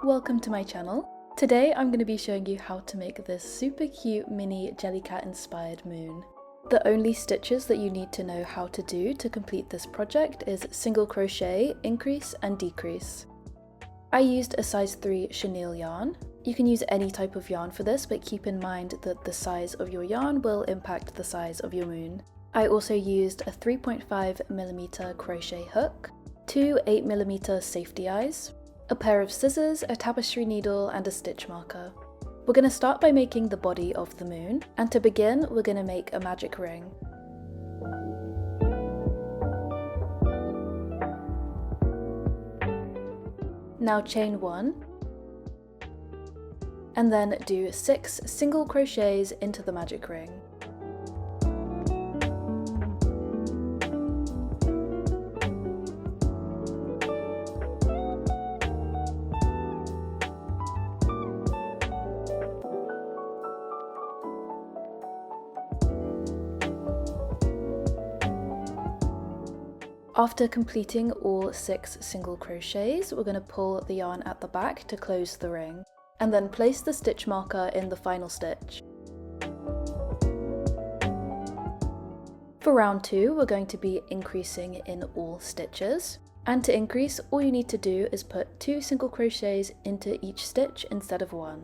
Welcome to my channel. Today I'm going to be showing you how to make this super cute mini Jellycat inspired moon. The only stitches that you need to know how to do to complete this project is single crochet, increase and decrease. I used a size 3 chenille yarn. You can use any type of yarn for this, but keep in mind that the size of your yarn will impact the size of your moon. I also used a 3.5mm crochet hook, two 8mm safety eyes, a pair of scissors, a tapestry needle and a stitch marker. We're going to start by making the body of the moon, and to begin we're going to make a magic ring. Now chain 1, and then do 6 single crochets into the magic ring. After completing all 6 single crochets, we're going to pull the yarn at the back to close the ring, and then place the stitch marker in the final stitch. For round 2, we're going to be increasing in all stitches, and to increase, all you need to do is put 2 single crochets into each stitch instead of 1.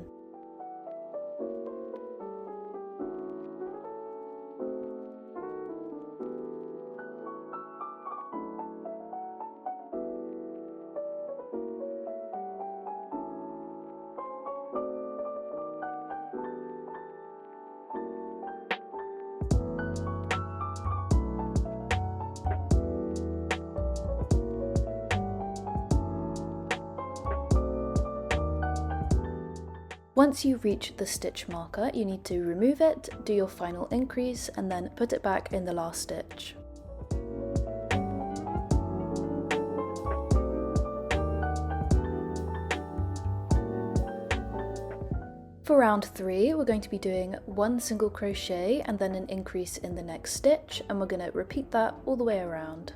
Once you reach the stitch marker, you need to remove it, do your final increase, and then put it back in the last stitch. For round 3, we're going to be doing 1 single crochet and then an increase in the next stitch, and we're going to repeat that all the way around.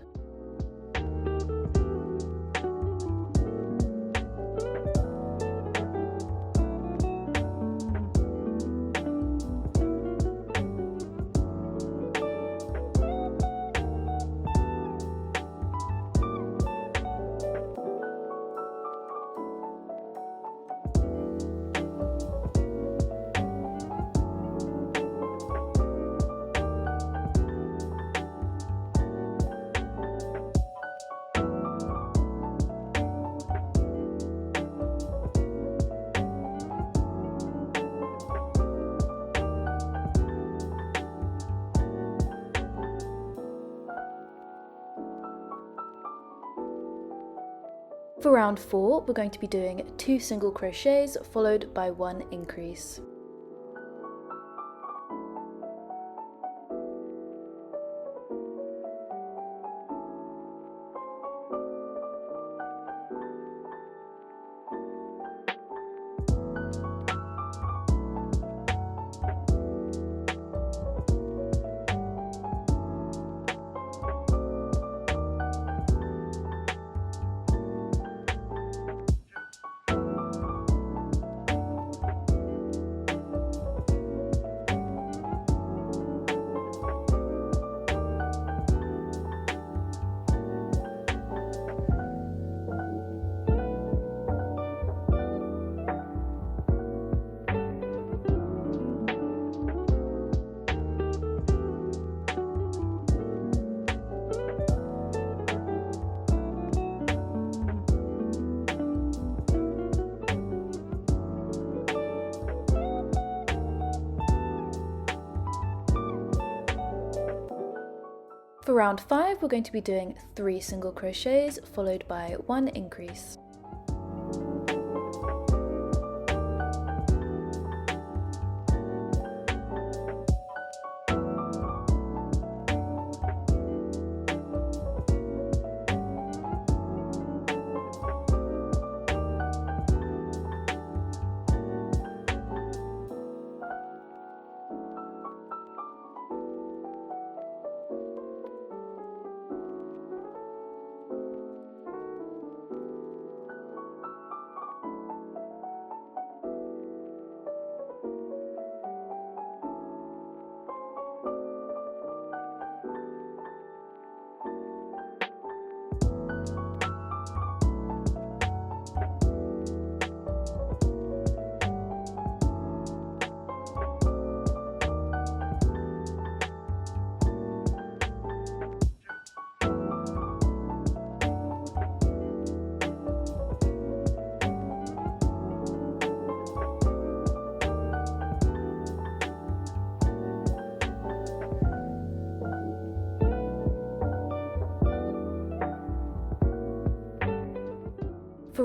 For round 4, we're going to be doing 2 single crochets followed by 1 increase. For round 5, we're going to be doing 3 single crochets followed by 1 increase.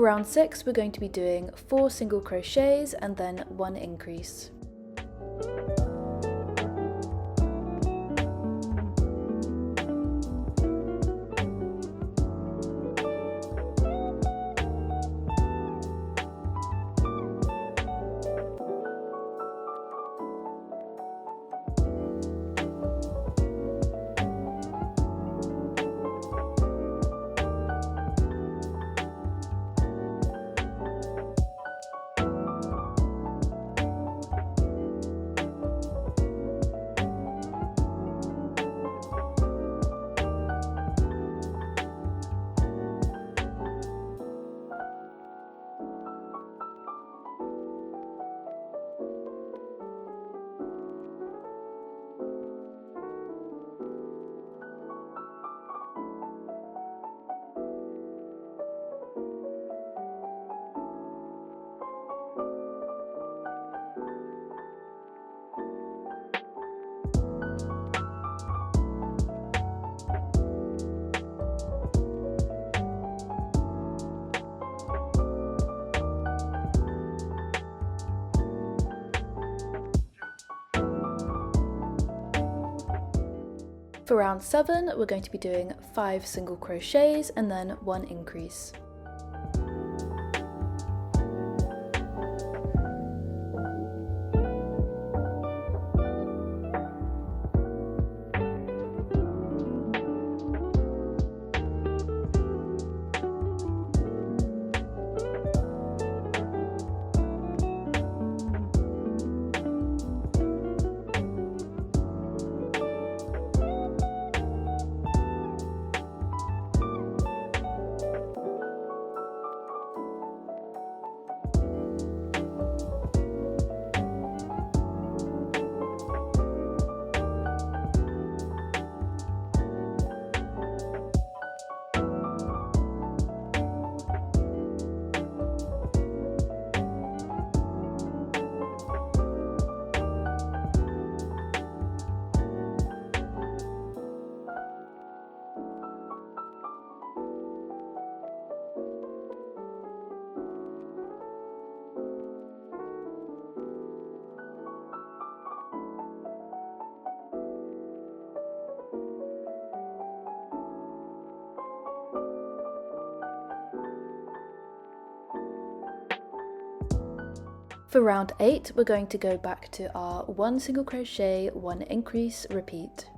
For round 6, we're going to be doing 4 single crochets and then 1 increase. For round 7, we're going to be doing 5 single crochets and then 1 increase. For round 8, we're going to go back to our 1 single crochet, 1 increase, repeat.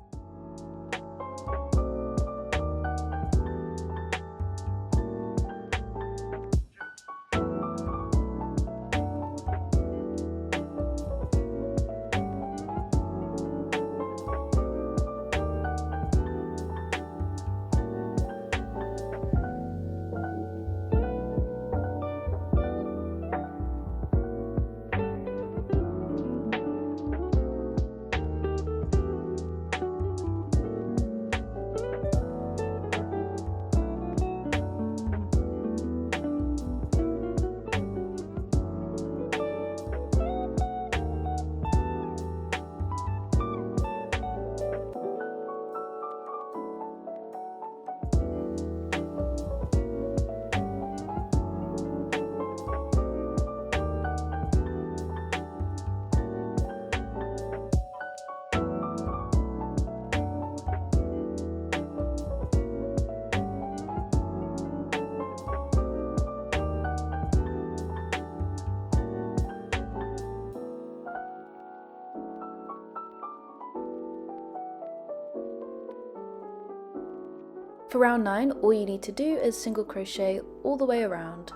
For round 9, all you need to do is single crochet all the way around.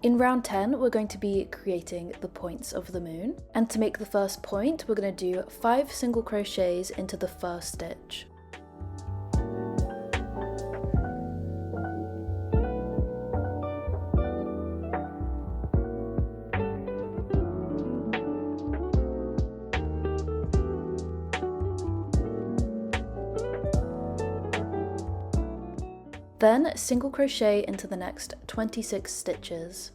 In round 10, we're going to be creating the points of the moon, and to make the first point, we're going to do 5 single crochets into the first stitch. Then single crochet into the next 26 stitches.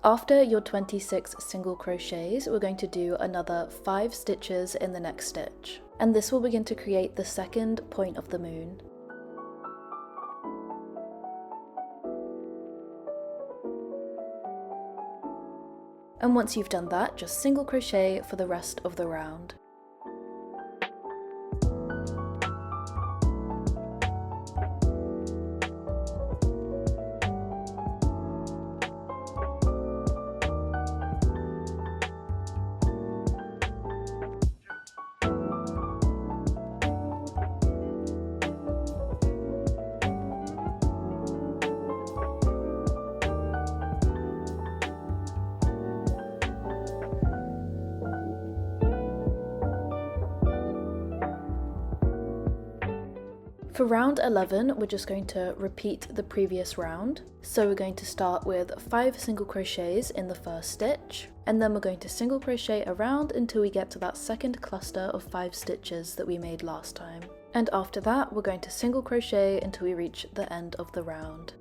After your 26 single crochets, we're going to do another 5 stitches in the next stitch, and this will begin to create the second point of the moon. And once you've done that, just single crochet for the rest of the round. For round 11, we're just going to repeat the previous round. So we're going to start with 5 single crochets in the first stitch, and then we're going to single crochet around until we get to that second cluster of 5 stitches that we made last time. And after that, we're going to single crochet until we reach the end of the round.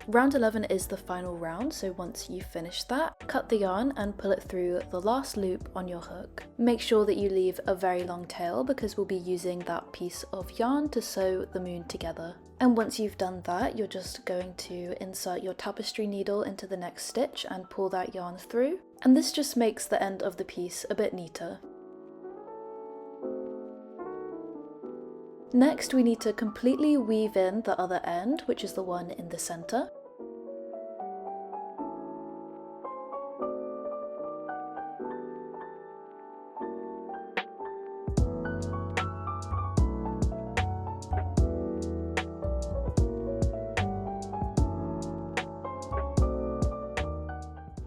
Round 11 is the final round, so once you finish that, cut the yarn and pull it through the last loop on your hook. Make sure that you leave a very long tail because we'll be using that piece of yarn to sew the moon together. And once you've done that, you're just going to insert your tapestry needle into the next stitch and pull that yarn through. And this just makes the end of the piece a bit neater. Next, we need to completely weave in the other end, which is the one in the center.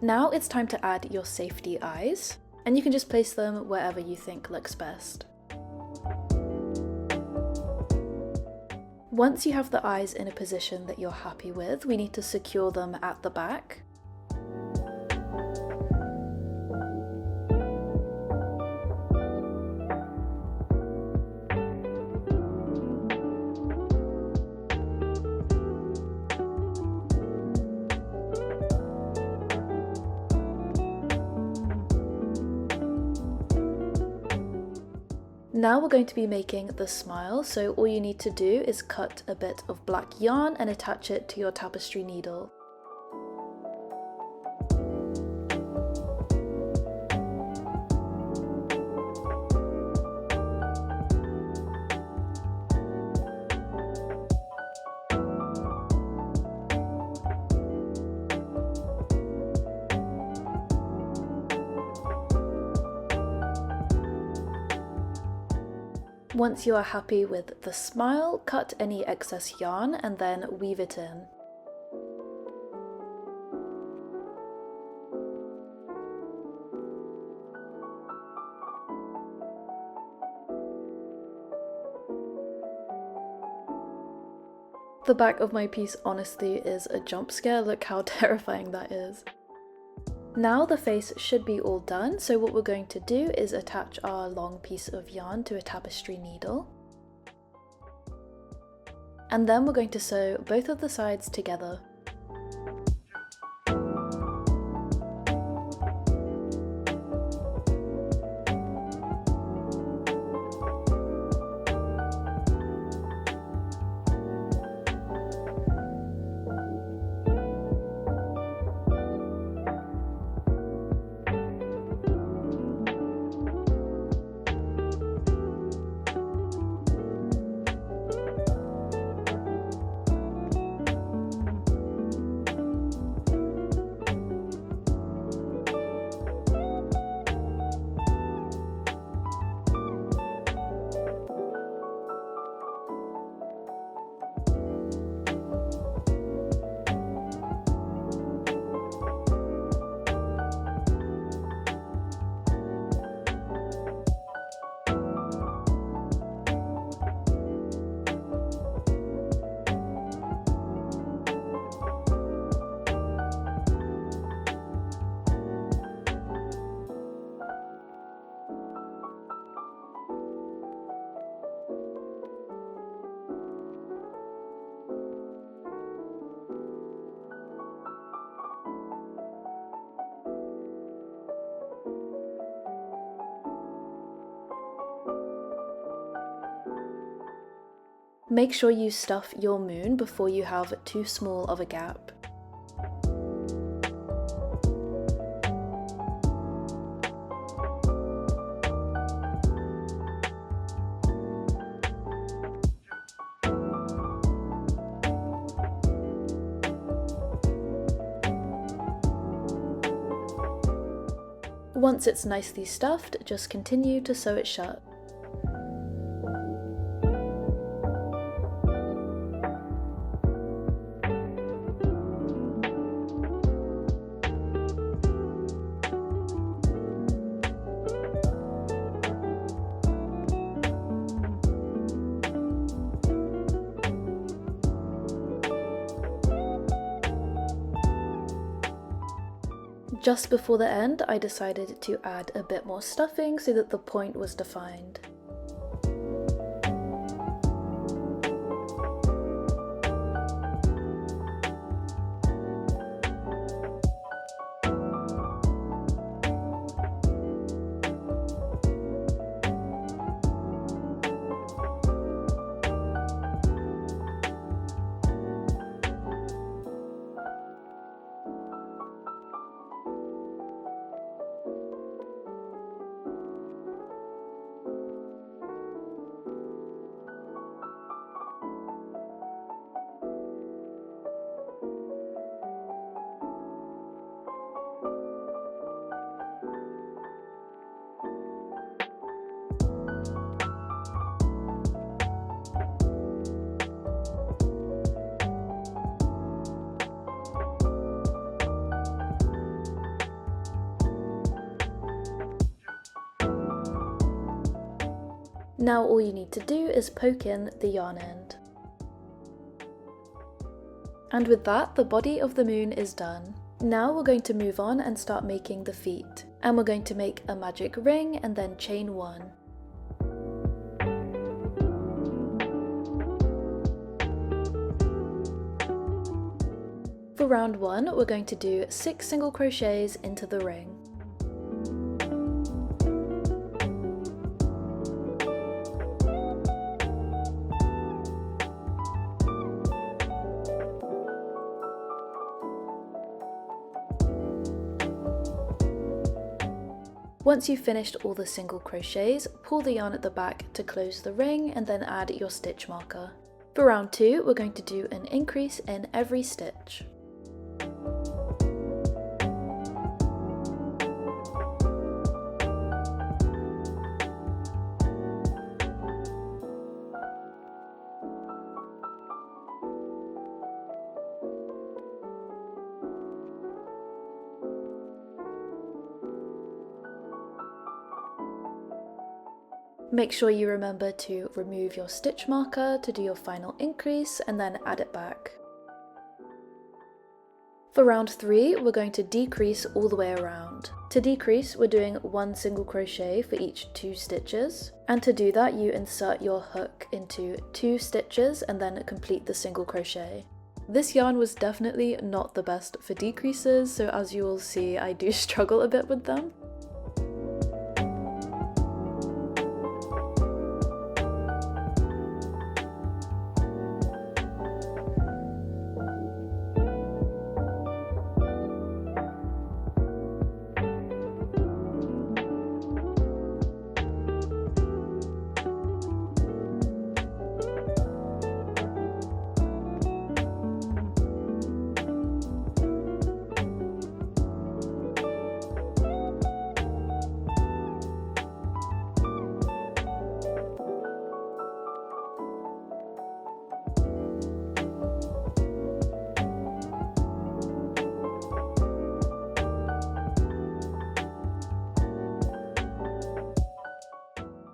Now it's time to add your safety eyes, and you can just place them wherever you think looks best. Once you have the eyes in a position that you're happy with, we need to secure them at the back. Now we're going to be making the smile, so all you need to do is cut a bit of black yarn and attach it to your tapestry needle. Once you are happy with the smile, cut any excess yarn and then weave it in. The back of my piece honestly is a jump scare, look how terrifying that is. Now the face should be all done, so what we're going to do is attach our long piece of yarn to a tapestry needle. And then we're going to sew both of the sides together. Make sure you stuff your moon before you have too small of a gap. Once it's nicely stuffed, just continue to sew it shut. Just before the end, I decided to add a bit more stuffing so that the point was defined. Now all you need to do is poke in the yarn end. And with that, the body of the moon is done. Now we're going to move on and start making the feet. And we're going to make a magic ring and then chain 1. For round 1, we're going to do 6 single crochets into the ring. Once you've finished all the single crochets, pull the yarn at the back to close the ring and then add your stitch marker. For round 2, we're going to do an increase in every stitch. Make sure you remember to remove your stitch marker to do your final increase and then add it back. For round 3, we're going to decrease all the way around. To decrease, we're doing 1 single crochet for each 2 stitches, and to do that you insert your hook into 2 stitches and then complete the single crochet. This yarn was definitely not the best for decreases, so as you will see I do struggle a bit with them.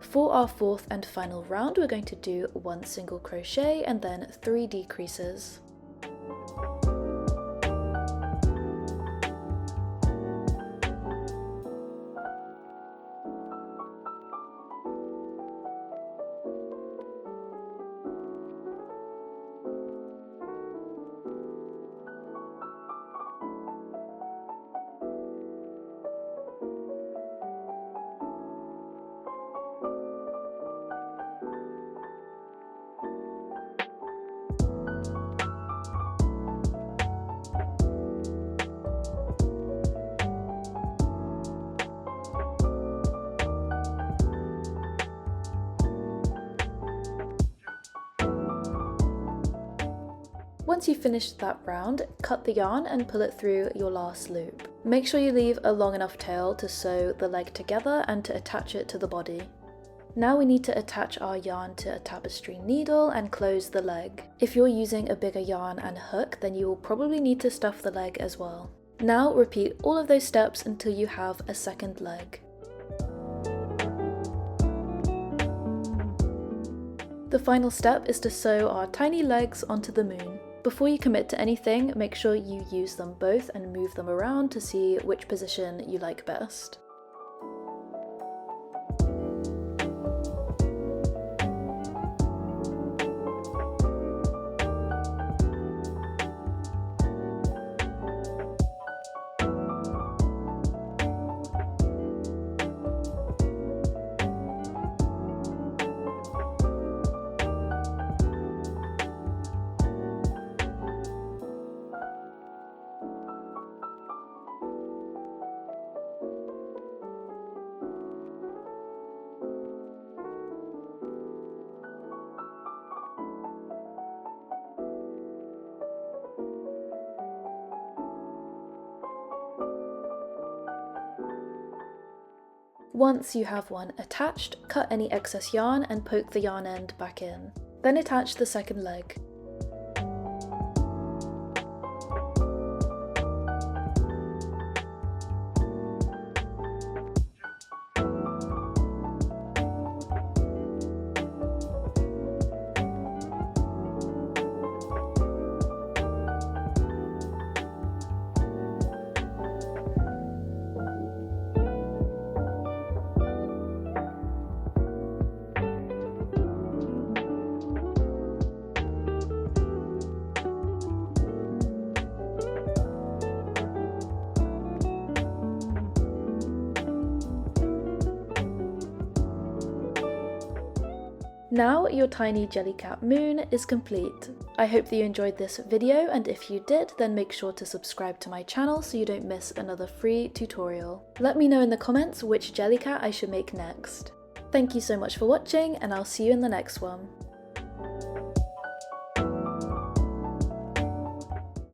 For our 4th and final round, we're going to do 1 single crochet and then 3 decreases. Once you've finished that round, cut the yarn and pull it through your last loop. Make sure you leave a long enough tail to sew the leg together and to attach it to the body. Now we need to attach our yarn to a tapestry needle and close the leg. If you're using a bigger yarn and hook, then you will probably need to stuff the leg as well. Now repeat all of those steps until you have a second leg. The final step is to sew our tiny legs onto the moon. Before you commit to anything, make sure you use them both and move them around to see which position you like best. Once you have one attached, cut any excess yarn and poke the yarn end back in. Then attach the second leg. Now your tiny Jellycat moon is complete. I hope that you enjoyed this video, and if you did, then make sure to subscribe to my channel so you don't miss another free tutorial. Let me know in the comments which Jellycat I should make next. Thank you so much for watching, and I'll see you in the next one.